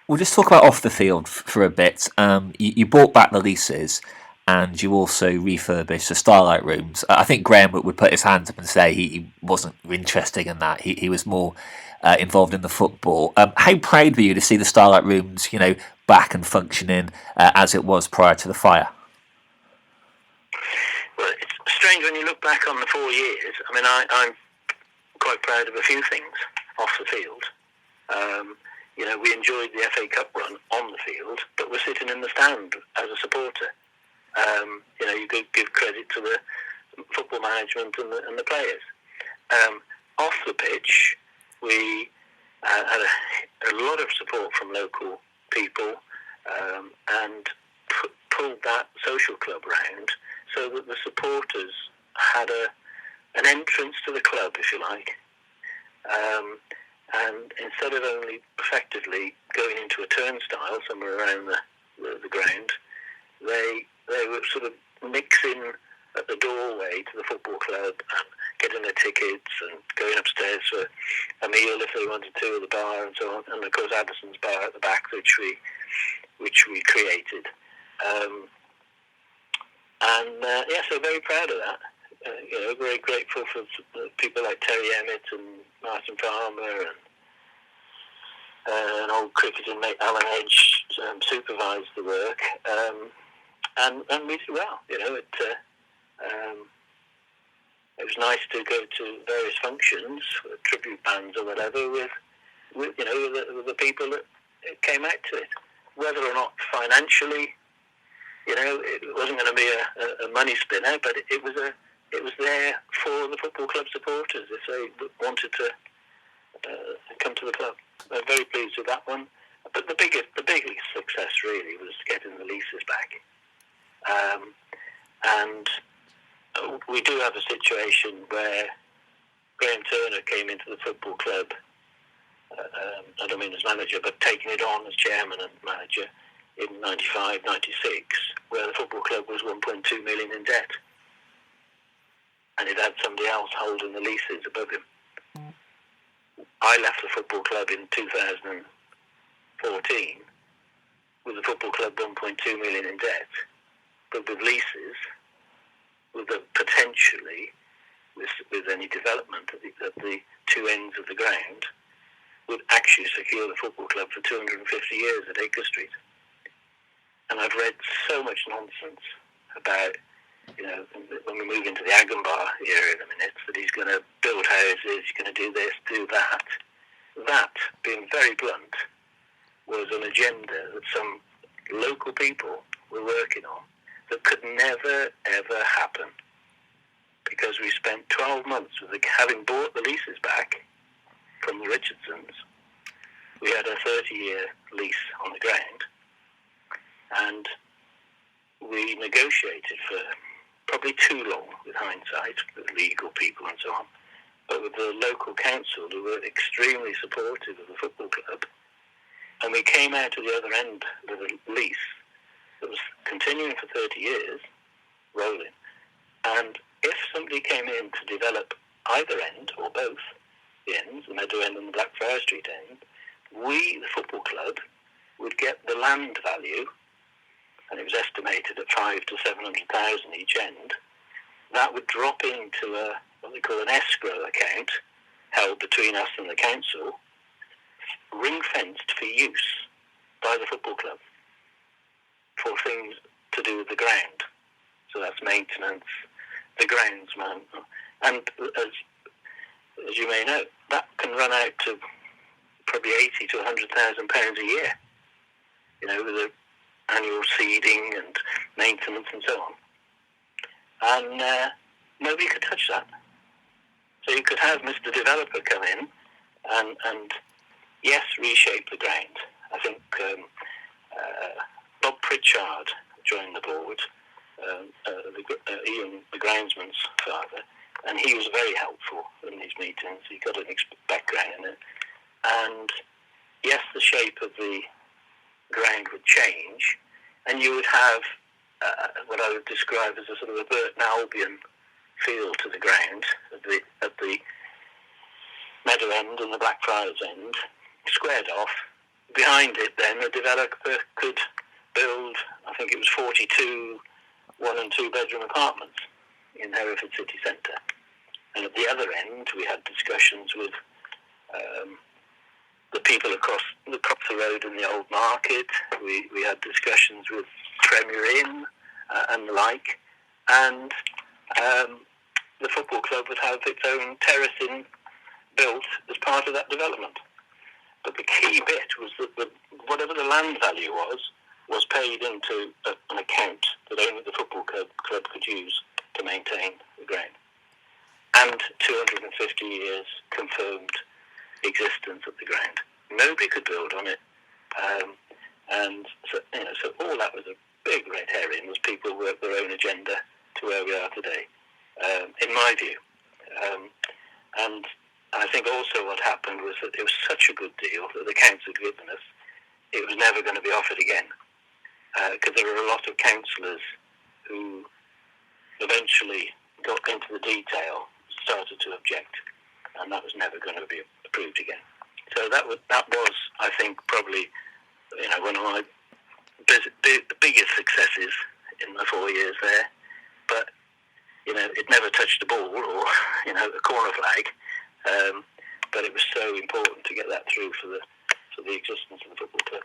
We'll just talk about off the field for a bit. You bought back the leases, and you also refurbished the Starlite Rooms. I think Graham would put his hands up and say he wasn't interested in that. He was more involved in the football. How proud were you to see the Starlite Rooms, back and functioning as it was prior to the fire? Well, it's strange when you look back on the 4 years. I mean, I'm quite proud of a few things off the field. We enjoyed the FA Cup run on the field, but we're sitting in the stand as a supporter. You could give credit to the football management and the players. Off the pitch, we had a lot of support from local people and pulled that social club round so that the supporters had an entrance to the club, if you like. And instead of only effectively going into a turnstile somewhere around the ground, they were sort of mixing at the doorway to the football club and getting their tickets and going upstairs for a meal if they wanted to, at the bar and so on. And of course, Addison's bar at the back, which we created. So very proud of that. Very grateful for people like Terry Emmett and Martin Farmer and an old cricketing mate, Alan Edge, supervised the work. And we did well. It was nice to go to various functions, tribute bands or whatever, with the people that came out to it. Whether or not financially, it wasn't going to be a money spinner, but it was there for the football club supporters if they wanted to come to the club. I'm very pleased with that one. But the biggest success really was getting the leases back. And we do have a situation where Graham Turner came into the football club, I don't mean as manager, but taking it on as chairman and manager in 95, 96, where the football club was 1.2 million in debt. And it had somebody else holding the leases above him. I left the football club in 2014 with the football club 1.2 million in debt, but with leases, with the potentially, with any development at the two ends of the ground, would actually secure the football club for 250 years at Edgar Street. And I've read so much nonsense about, when we move into the Agambar era in a minute, that he's going to build houses, he's going to do this, do that. That, being very blunt, was an agenda that some local people were working on that could never, ever happen. Because we spent 12 months having bought the leases back from the Richardsons. We had a 30-year lease on the ground, and we negotiated for probably too long, with hindsight, with legal people and so on, but with the local council who were extremely supportive of the football club. And we came out to the other end with a lease that was continuing for 30 years, rolling. And if somebody came in to develop either end, or both the ends, the Meadow end and the Blackfriars Street end, we, the football club, would get the land value, and it was estimated at 500,000 to 700,000 each end. That would drop into what they call an escrow account, held between us and the council, ring-fenced for use by the football club for things to do with the ground. So that's maintenance, the groundsman, and as you may know, that can run out to probably 80 to 100,000 pounds a year. With the annual seeding and maintenance and so on. And nobody could touch that. So you could have Mr. Developer come in and yes, reshape the ground. I think Bob Pritchard joined the board, Ian, the groundsman's father, and he was very helpful in these meetings. He got an background in it. And yes, the shape of the ground would change, and you would have what I would describe as a sort of a Burton Albion feel to the ground at the Meadow end and the Blackfriars end, squared off, behind it, then the developer could build, I think it was 42 1- and 2-bedroom apartments in Hereford city centre. And at the other end, we had discussions with the people across the road in the old market. We had discussions with Premier Inn and the like. And the football club would have its own terracing built as part of that development. But the key bit was that whatever the land value was paid into an account that only the football club could use to maintain the ground. And 250 years confirmed existence of the ground. Nobody could build on it. And so all that was a big red herring, was people worked their own agenda to where we are today, in my view. And I think also what happened was that it was such a good deal that the council had given us, it was never going to be offered again. Because there were a lot of councillors who eventually got into the detail, started to object, and that was never going to be approved again. So that was, I think, probably one of my the biggest successes in the 4 years there. But it never touched the ball or a corner flag. But it was so important to get that through for the existence of the football club.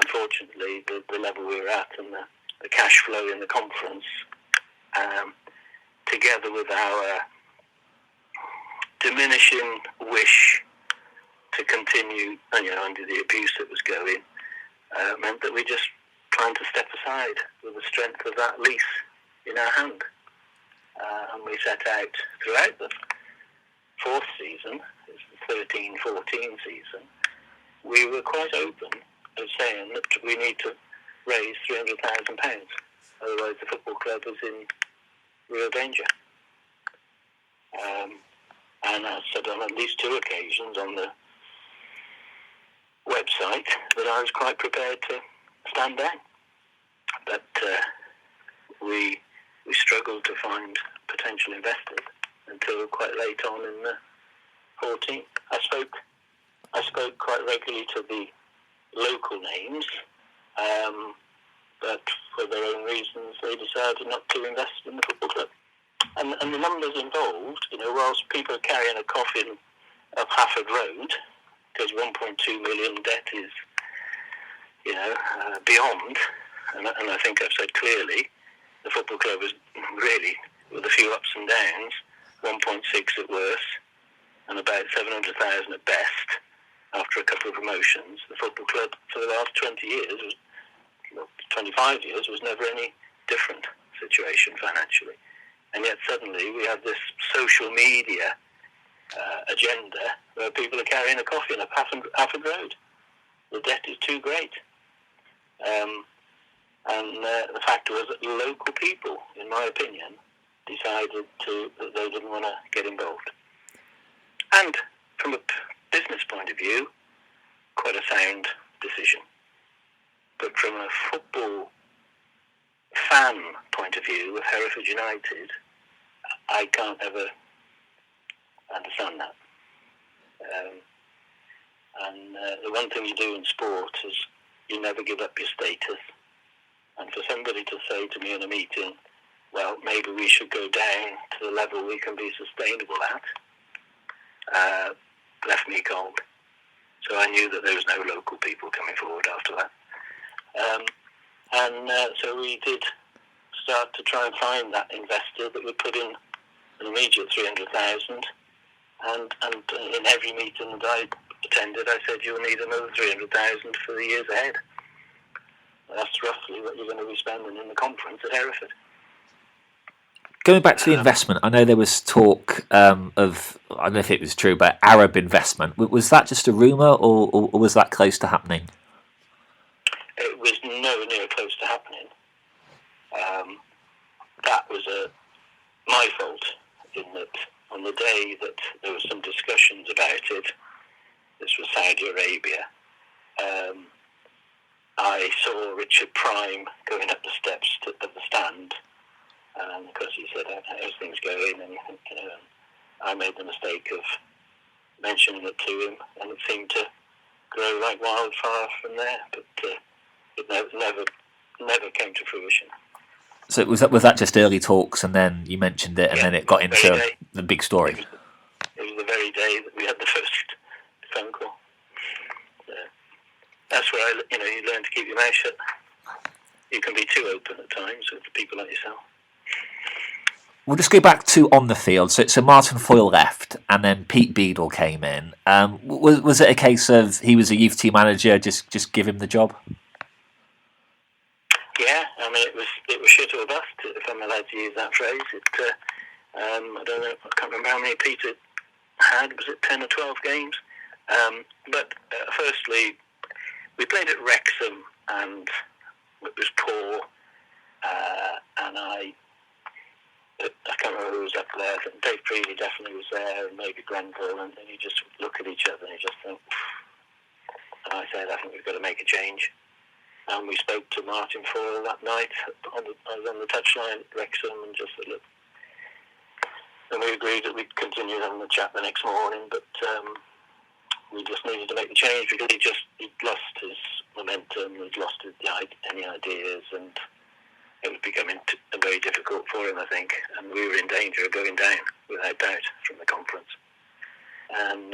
Unfortunately, the level we were at and the cash flow in the conference, together with our diminishing wish to continue, under the abuse that was going, meant that we just planned to step aside with the strength of that lease in our hand. And we set out throughout the fourth season, it's the 13-14 season, we were quite open of saying that we need to raise £300,000. Otherwise the football club was in real danger. And I said on at least 2 occasions on the website that I was quite prepared to stand down. But we struggled to find potential investors until quite late on in the 14th. I spoke quite regularly to the local names, but for their own reasons they decided not to invest in the football club. And the numbers involved, whilst people are carrying a coffin up Hereford Road, because 1.2 million debt is, beyond, and I think I've said clearly, the football club is really, with a few ups and downs, 1.6 at worst, and about 700,000 at best, after a couple of promotions. The football club for the last 25 years was never any different situation financially. And yet suddenly we have this social media agenda where people are carrying a coffin up Hereford Road. The debt is too great. And the fact was that local people, in my opinion, decided that they didn't want to get involved. And from a business point of view, quite a sound decision. But from a football fan point of view of Hereford United, I can't ever understand that. And the one thing you do in sport is you never give up your status. And for somebody to say to me in a meeting, well, maybe we should go down to the level we can be sustainable at, left me cold. So I knew that there was no local people coming forward after that. So we did start to try and find that investor that would put in an immediate 300,000. And in every meeting that I attended, I said, you'll need another 300,000 for the years ahead. That's roughly what you're going to be spending in the conference at Hereford. Going back to the investment, I know there was talk of, I don't know if it was true, but Arab investment. Was that just a rumour, or was that close to happening? It was nowhere near close to happening. That was my fault, in that on the day that there were some discussions about it, this was Saudi Arabia, I saw Richard Prime going up the steps of the stand, because he said, how's things going? And I made the mistake of mentioning it to him, and it seemed to grow like wildfire from there. But it never came to fruition. So was that just early talks, and then you mentioned it, and then it got into the big story? It was the very day that we had the first phone call. That's where you learn to keep your mouth shut. You can be too open at times with people like yourself. We'll just go back to on the field. So Martin Foyle left, and then Pete Beadle came in. Was it a case of he was a youth team manager, just give him the job? Yeah, I mean it was shit or bust, if I'm allowed to use that phrase. I don't know, I can't remember how many Peter had. Was it 10 or 12 games? But firstly, we played at Wrexham, and it was poor. And I can't remember who was up there. I think Dave Preedy definitely was there, and maybe Grenville. And then you just look at each other and you just think. And I said, I think we've got to make a change. And we spoke to Martin Foyle that night. I was on the touchline at Wrexham and just said, look. And we agreed that we'd continue having the chat the next morning, but we just needed to make the change because he'd lost his momentum, he'd lost any ideas, and it was becoming very difficult for him, I think. And we were in danger of going down, without doubt, from the conference. And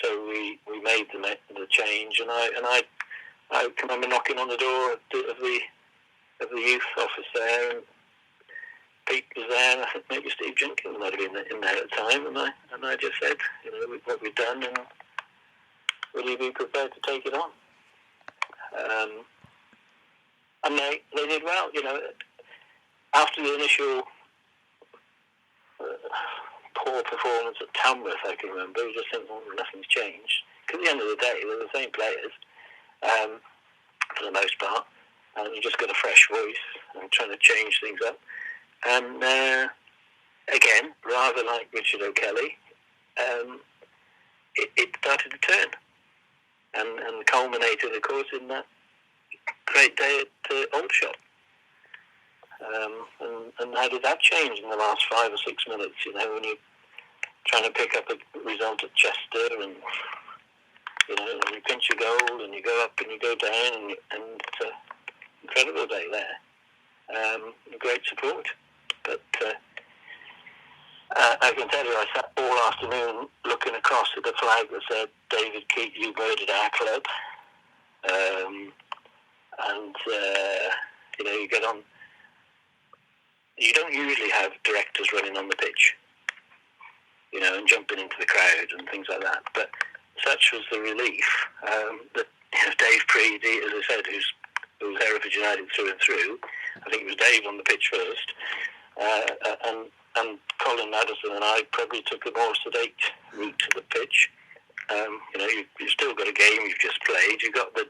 so we made the change, and I can remember knocking on the door of the youth office there, and Pete was there, and I think maybe Steve Jenkins might have been in there at the time, and I just said, what we've done, and will you be prepared to take it on? And they did well, after the initial poor performance at Tamworth, I can remember, you just think, nothing's changed. Because at the end of the day, they're the same players, for the most part, and you just got a fresh voice and trying to change things up. And again, rather like Richard O'Kelly, it started to turn, and culminated, of course, in that great day at Aldershot. And how did that change in the last 5 or 6 minutes? When you're trying to pick up a result at Chester, and you pinch your goal, and you go up and you go down, and it's an incredible day there. Great support. But I can tell you, I sat all afternoon looking across at the flag that said, David Keyte, you murdered our club. You get on. You don't usually have directors running on the pitch, and jumping into the crowd and things like that. But such was the relief that Dave Preedy, as I said, who's Hereford United through and through. I think it was Dave on the pitch first. And Colin Maddison and I probably took a more sedate route to the pitch. You've still got a game you've just played. You've got the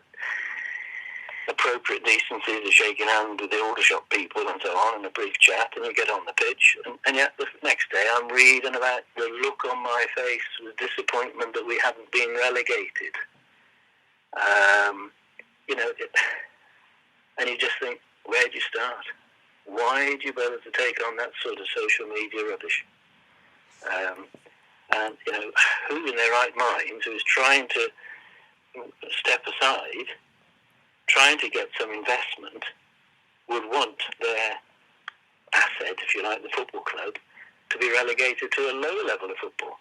appropriate decencies of shaking hands with the Aldershot people and so on, and a brief chat, and you get on the pitch. And yet the next day I'm reading about the look on my face with disappointment that we hadn't been relegated. And you just think, where do you start? Why do you bother to take on that sort of social media rubbish? And who in their right mind who is trying to step aside, trying to get some investment, would want their asset, if you like, the football club, to be relegated to a lower level of football?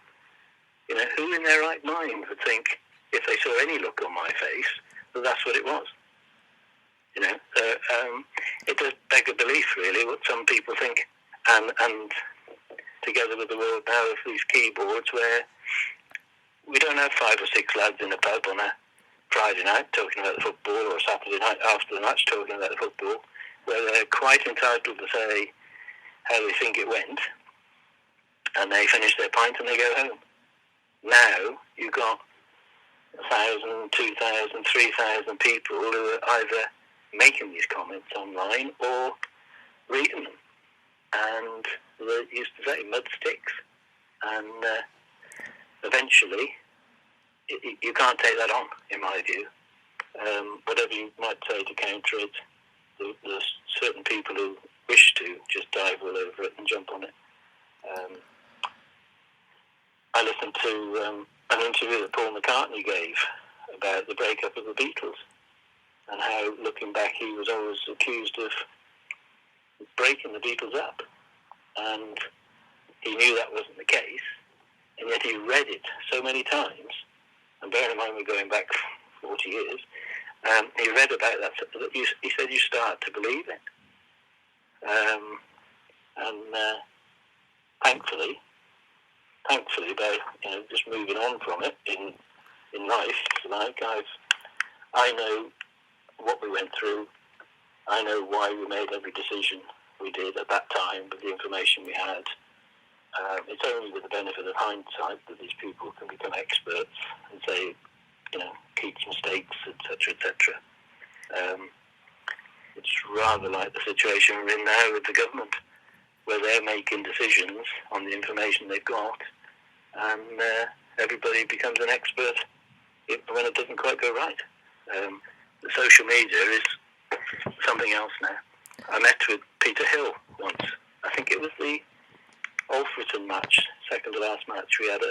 Who in their right mind would think, if they saw any look on my face, that that's what it was? It does beg a belief, really, what some people think, and together with the world now of these keyboards, where we don't have 5 or 6 lads in a pub on a Friday night talking about the football, or Saturday night after the match talking about the football, where they're quite entitled to say how they think it went, and they finish their pint and they go home. Now you've got 1,000, 2,000, 3,000 people who are either making these comments online or reading them, and they used to say mud sticks, and eventually you can't take that on, in my view. Whatever you might say to counter it, there's certain people who wish to just dive all over it and jump on it. I listened to an interview that Paul McCartney gave about the breakup of the Beatles and how, looking back, he was always accused of breaking the Beatles up. And he knew that wasn't the case, and yet he read it so many times, and bearing in mind we're going back 40 years, he read about that, he said you start to believe it. Thankfully, by just moving on from it in life, like I know what we went through. I know why we made every decision we did at that time with the information we had. It's only with the benefit of hindsight that these people can become experts and say, Keyte's mistakes, etc., etc. It's rather like the situation we're in now with the government, where they're making decisions on the information they've got, and everybody becomes an expert when it doesn't quite go right. The social media is something else now. I met with Peter Hill once. I think it was the Alfreton match, second to last match. We had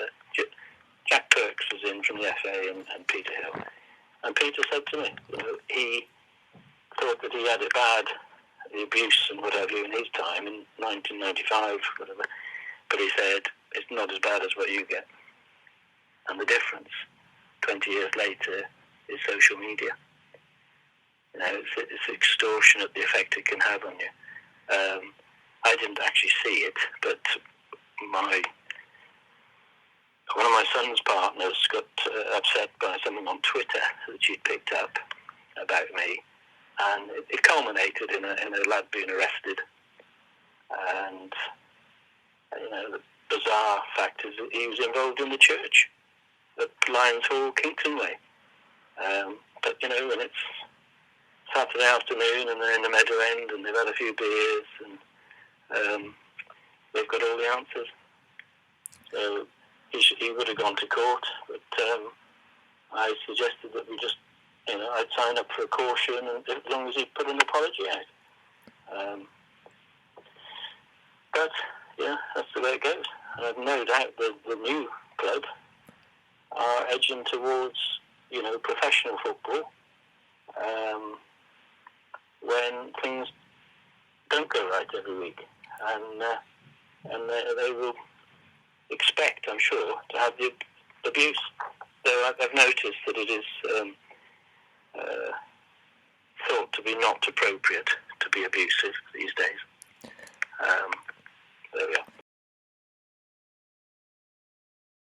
Jack Perks was in from the FA and Peter Hill. And Peter said to me, he thought that he had it bad, the abuse and what have you in his time in 1995, whatever. But he said, it's not as bad as what you get. And the difference, 20 years later, is social media. It's extortionate, the effect it can have on you. I didn't actually see it, but one of my son's partners got upset by something on Twitter that she'd picked up about me, and it culminated in a lad being arrested. And the bizarre fact is that he was involved in the church at Lions Hall, Kingston Way. But when it's Saturday afternoon and they're in the Meadow End and they've had a few beers and they've got all the answers. So he would have gone to court, but I suggested that we just, I'd sign up for a caution, and as long as he put an apology out. But yeah, that's the way it goes. And I've no doubt that the new club are edging towards, professional football. When things don't go right every week, and they will expect, I'm sure, to have the abuse. Though I've noticed that it is thought to be not appropriate to be abusive these days. There we are.